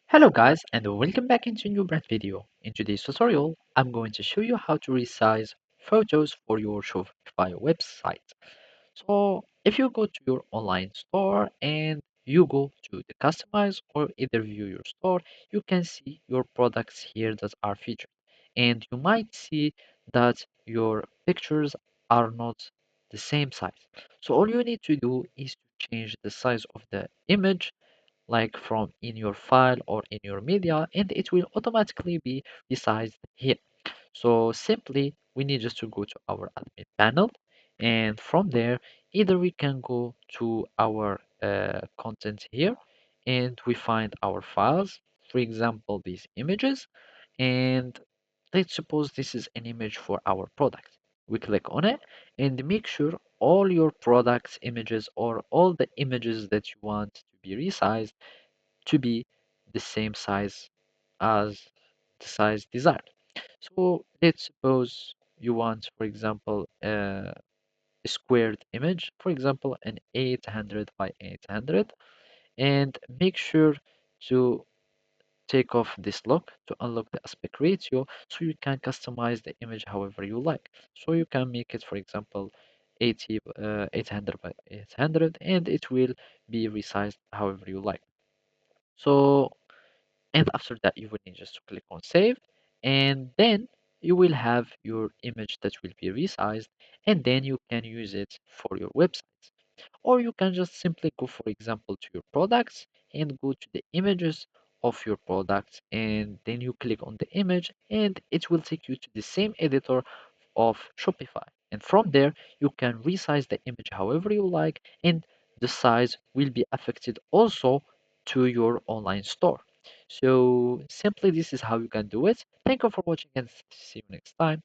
Hello guys and welcome back into a new brand video. In today's tutorial, I'm going to show you how to resize photos for your Shopify website. So if you go to your online store and you go to the customize or either view your store, you can see your products here that are featured. And you might see that your pictures are not the same size. So all you need to do is to change the size of the image like from in your file or in your media, and it will automatically be resized here. So simply we need just to go to our admin panel, and from there either we can go to our content here and we find our files, for example these images, and let's suppose this is an image for our product. We click on it and make sure all your products images or all the images that you want to be resized to be the same size as the size desired. So let's suppose you want, for example, a squared image, for example, an 800 by 800, and make sure to take off this lock to unlock the aspect ratio so you can customize the image however you like. So you can make it, for example, 800 by 800, and it will be resized however you like. So and after that you will need just to click on save, and then you will have your image that will be resized, and then you can use it for your website. Or you can just simply go, for example, to your products and go to the images of your products, and then you click on the image and it will take you to the same editor of Shopify. And from there, you can resize the image however you like, and the size will be affected also to your online store. So simply, this is how you can do it. Thank you for watching and see you next time.